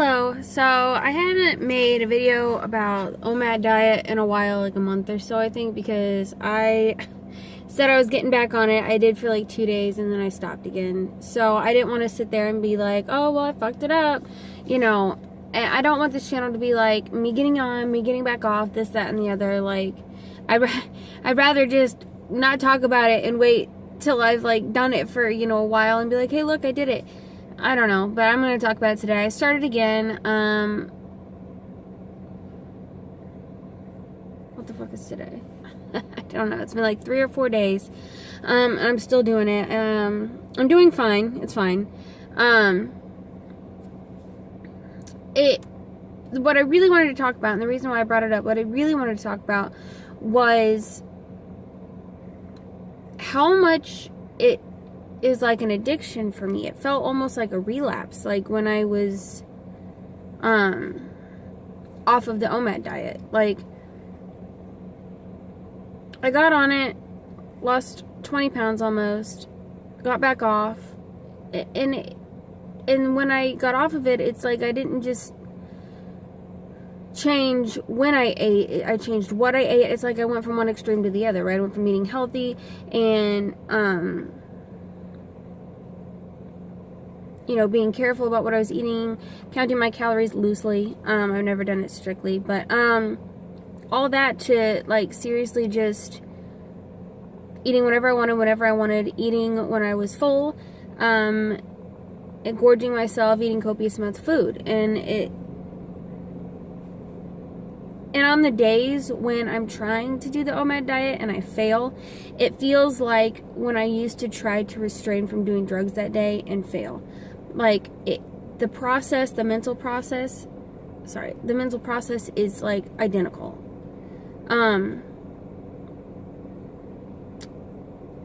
Hello. So I hadn't made a video about OMAD diet in a while, like a month or so, I think, because I said I was getting back on it. I did for like 2 days and then I stopped again. So I didn't want to sit there and be like, oh, well, I fucked it up. You know, and I don't want this channel to be like me getting on, me getting back off, this, that, and the other. Like, I'd rather just not talk about it and wait till I've like done it for, you know, a while and be like, hey, look, I did it. I don't know, but I'm going to talk about it today. I started again. What the fuck is today? I don't know. It's been like 3 or 4 days. I'm still doing it. I'm doing fine. It's fine. What I really wanted to talk about, and the reason why I brought it up, what I really wanted to talk about was how much it is like an addiction for me. It felt almost like a relapse, like when I was off of the OMAD diet. Like, I got on it, lost 20 pounds almost, got back off, and when I got off of it, it's like I didn't just change when I ate, I changed what I ate. It's like I went from one extreme to the other, right? I went from eating healthy and you know, being careful about what I was eating, counting my calories loosely. I've never done it strictly, but all that to like seriously just eating whatever I wanted, whenever I wanted, eating when I was full, engorging myself, eating copious amounts of food. And on the days when I'm trying to do the OMAD diet and I fail, it feels like when I used to try to restrain from doing drugs that day and fail. Like, the mental process is like identical.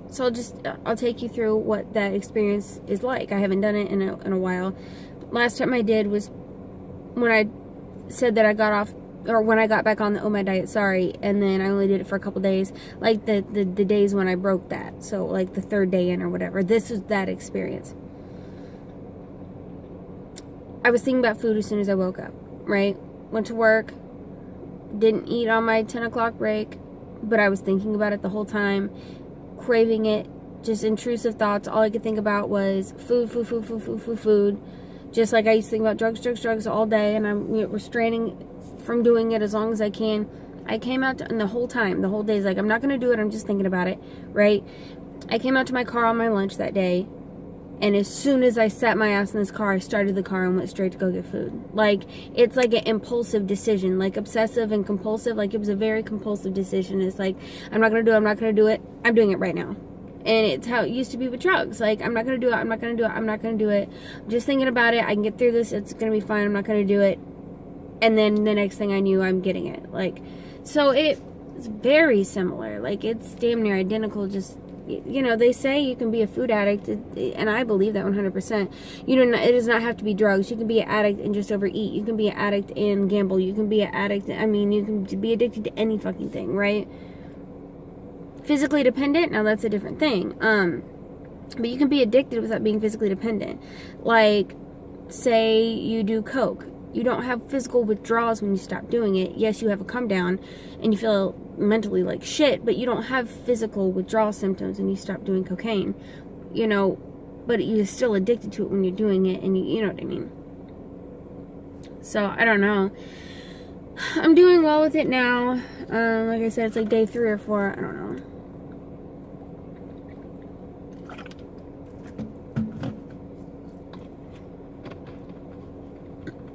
So I'll take you through what that experience is like. I haven't done it in a while. Last time I did was when I said that I got off, or when I got back on the OMAD diet, and then I only did it for a couple days, like the days when I broke that, so like the 3rd day in or whatever. This is that experience. I was thinking about food as soon as I woke up, right? Went to work, didn't eat on my 10 o'clock break, but I was thinking about it the whole time, craving it, just intrusive thoughts. All I could think about was food, just like I used to think about drugs all day, and I'm restraining from doing it as long as I can. I came out and the whole day is like, I'm not going to do it, I'm just thinking about it, right? I came out to my car on my lunch that day, and as soon as I sat my ass in this car, I started the car and went straight to go get food. Like, it's like an impulsive decision, like obsessive and compulsive. Like, it was a very compulsive decision. It's like, I'm not going to do it, I'm doing it right now. And it's how it used to be with drugs. Like, I'm not going to do it, I'm just thinking about it, I can get through this, it's going to be fine, I'm not going to do it. And then the next thing I knew, I'm getting it. Like, so it's very similar. Like, it's damn near identical. Just, you know, they say you can be a food addict, and I believe that 100%. It does not have to be drugs. You can be an addict and just overeat. You can be an addict and gamble. You can be an addict, you can be addicted to any fucking thing, right? Physically dependent, now that's a different thing. But you can be addicted without being physically dependent. Like, say you do coke. You don't have physical withdrawals when you stop doing it. Yes, you have a come down and you feel mentally like shit, but you don't have physical withdrawal symptoms when you stop doing cocaine, you know, but you're still addicted to it when you're doing it, and you know what I mean. So, I don't know. I'm doing well with it now. Like I said, it's like day 3 or 4. I don't know.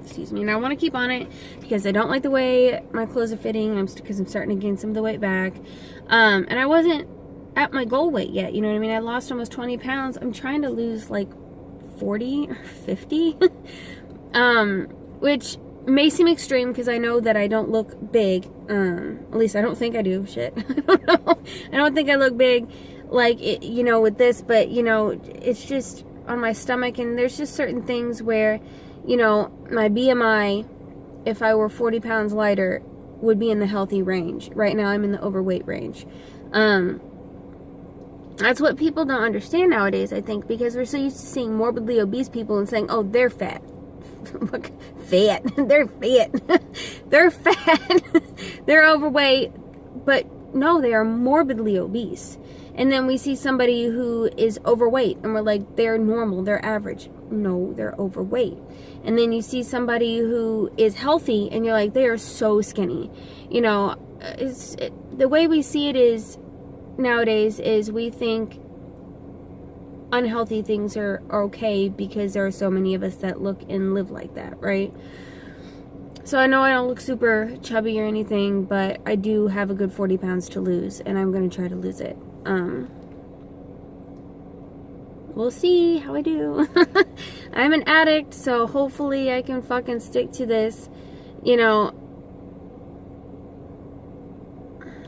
Excuse me. And I want to keep on it because I don't like the way my clothes are fitting. Because I'm starting to gain some of the weight back. And I wasn't at my goal weight yet. You know what I mean? I lost almost 20 pounds. I'm trying to lose like 40 or 50. Which may seem extreme because I know that I don't look big. At least I don't think I do. Shit. I don't know. I don't think I look big like it, you know, with this. But, you know, it's just on my stomach. And there's just certain things where, you know, my BMI, if I were 40 pounds lighter, would be in the healthy range. Right now, I'm in the overweight range. That's what people don't understand nowadays, I think, because we're so used to seeing morbidly obese people and saying, oh, they're fat. fat. They're fat. They're fat. They're overweight. But no, they are morbidly obese. And then we see somebody who is overweight and we're like, they're normal, they're average. No, they're overweight. And then you see somebody who is healthy and you're like, they are so skinny. You know, the way we see it is nowadays is we think unhealthy things are okay because there are so many of us that look and live like that, right? So I know I don't look super chubby or anything, but I do have a good 40 pounds to lose, and I'm going to try to lose it. We'll see how I do. I'm an addict, so hopefully I can fucking stick to this. You know,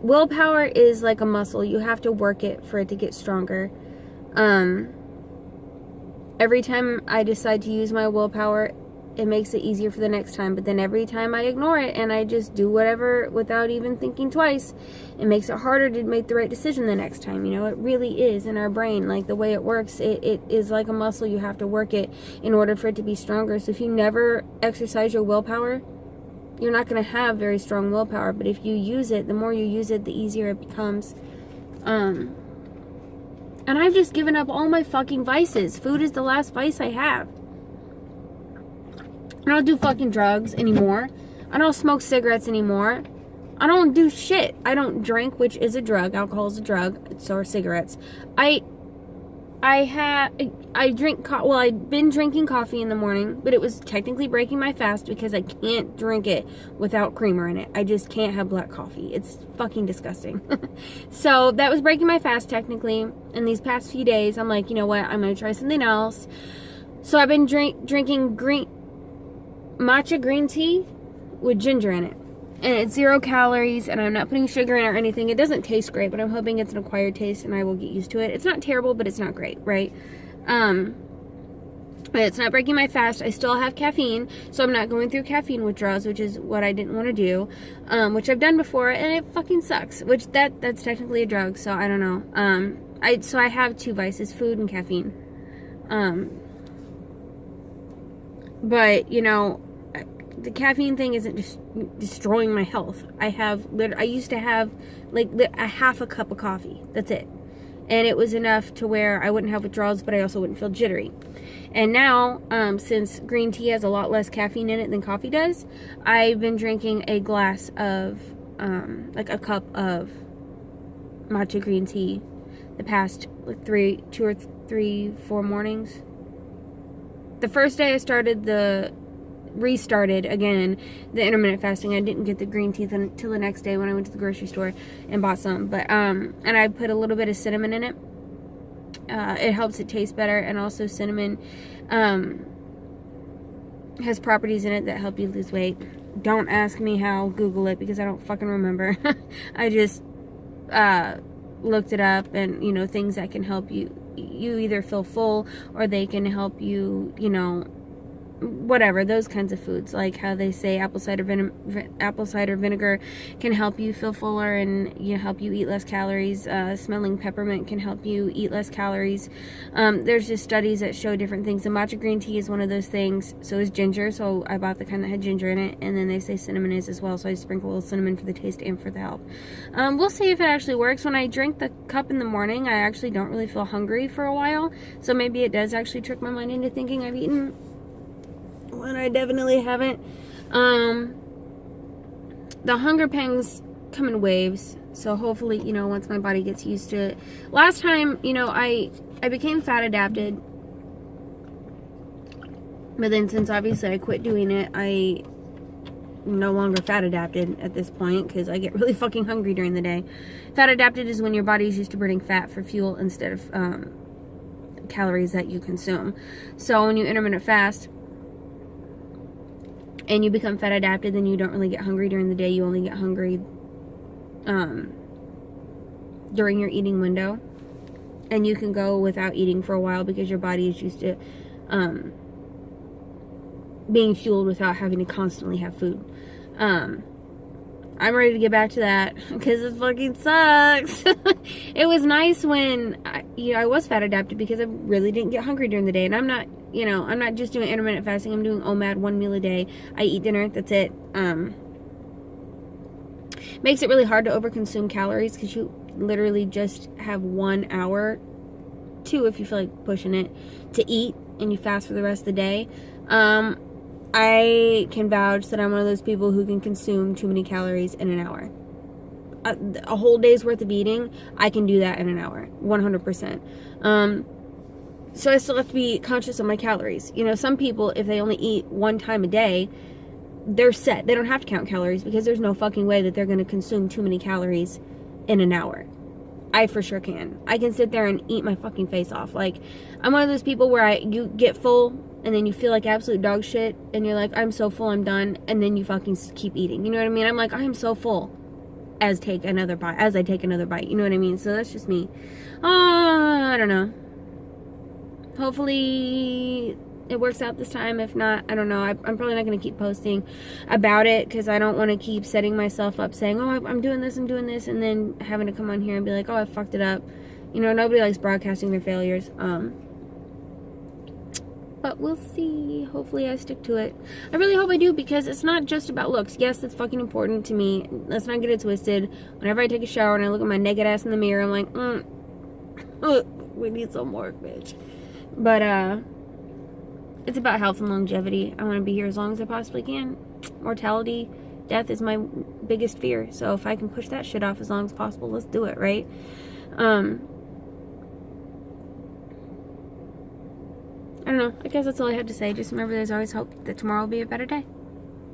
willpower is like a muscle. You have to work it for it to get stronger. Every time I decide to use my willpower, it makes it easier for the next time. But then every time I ignore it and I just do whatever without even thinking twice, it makes it harder to make the right decision the next time. You know, it really is in our brain. Like the way it works, it is like a muscle. You have to work it in order for it to be stronger. So if you never exercise your willpower, you're not going to have very strong willpower. But if you use it, the more you use it, the easier it becomes. And I've just given up all my fucking vices. Food is the last vice I have. I don't do fucking drugs anymore. I don't smoke cigarettes anymore. I don't do shit. I don't drink, which is a drug. Alcohol is a drug. So are cigarettes. I've been drinking coffee in the morning, but it was technically breaking my fast because I can't drink it without creamer in it. I just can't have black coffee. It's fucking disgusting. So that was breaking my fast technically. And these past few days, I'm like, you know what? I'm going to try something else. So I've been drinking matcha green tea with ginger in it. And it's 0 calories, and I'm not putting sugar in it or anything. It doesn't taste great, but I'm hoping it's an acquired taste and I will get used to it. It's not terrible, but it's not great, right? But it's not breaking my fast. I still have caffeine, so I'm not going through caffeine withdrawals, which is what I didn't want to do, which I've done before, and it fucking sucks. Which that's technically a drug, so I don't know. So I have 2 vices: food and caffeine. But you know, the caffeine thing isn't just destroying my health. I used to have like a half a cup of coffee. That's it. And it was enough to where I wouldn't have withdrawals, but I also wouldn't feel jittery. And now, since green tea has a lot less caffeine in it than coffee does, I've been drinking a glass of, like a cup of matcha green tea the past like 2 or 3, 4 mornings. The first day I restarted again the intermittent fasting, I didn't get the green tea until the next day when I went to the grocery store and bought some. But and I put a little bit of cinnamon in it. It helps it taste better, and also cinnamon has properties in it that help you lose weight. Don't ask me how. Google it, because I don't fucking remember. I just looked it up, and you know, things that can help you either feel full, or they can help you, you know, whatever, those kinds of foods, like how they say apple cider vinegar can help you feel fuller and help you eat less calories. Smelling peppermint can help you eat less calories. There's just studies that show different things. The matcha green tea is one of those things. So is ginger. So I bought the kind that had ginger in it, and then they say cinnamon is as well. So I sprinkle a little cinnamon for the taste and for the help. We'll see if it actually works. When I drink the cup in the morning, I actually don't really feel hungry for a while. So maybe it does actually trick my mind into thinking I've eaten, when I definitely haven't. The hunger pangs come in waves, so hopefully, you know, once my body gets used to it. Last time, you know, I became fat adapted, but then since obviously I quit doing it, I no longer fat adapted at this point, because I get really fucking hungry during the day. Fat adapted is when your body's used to burning fat for fuel instead of calories that you consume. So when you intermittent fast and you become fat adapted, then you don't really get hungry during the day. You only get hungry during your eating window. And you can go without eating for a while because your body is used to being fueled without having to constantly have food. I'm ready to get back to that because it fucking sucks. It was nice when I was fat adapted because I really didn't get hungry during the day. And I'm not You know, I'm not just doing intermittent fasting. I'm doing OMAD, 1 meal a day. I eat dinner. That's it. Makes it really hard to overconsume calories because you literally just have 1 hour, 2 if you feel like pushing it, to eat, and you fast for the rest of the day. I can vouch that I'm one of those people who can consume too many calories in an hour. A whole day's worth of eating, I can do that in an hour, 100%. So I still have to be conscious of my calories. You know, some people, if they only eat 1 time a day, they're set. They don't have to count calories because there's no fucking way that they're going to consume too many calories in an hour. I for sure can. I can sit there and eat my fucking face off. Like, I'm one of those people where you get full and then you feel like absolute dog shit and you're like, I'm so full, I'm done, and then you fucking keep eating. You know what I mean? I'm like, I am so full as I take another bite. You know what I mean? So that's just me. I don't know. Hopefully it works out this time. If not, I don't know. I'm probably not going to keep posting about it because I don't want to keep setting myself up saying, oh, I'm doing this, and then having to come on here and be like, oh, I fucked it up. You know, nobody likes broadcasting their failures. But we'll see. Hopefully I stick to it. I really hope I do, because it's not just about looks. Yes, it's fucking important to me. Let's not get it twisted. Whenever I take a shower and I look at my naked ass in the mirror, I'm like, we need some work, bitch. But, it's about health and longevity. I want to be here as long as I possibly can. Mortality, death is my biggest fear. So if I can push that shit off as long as possible, let's do it, right? I don't know. I guess that's all I had to say. Just remember, there's always hope that tomorrow will be a better day.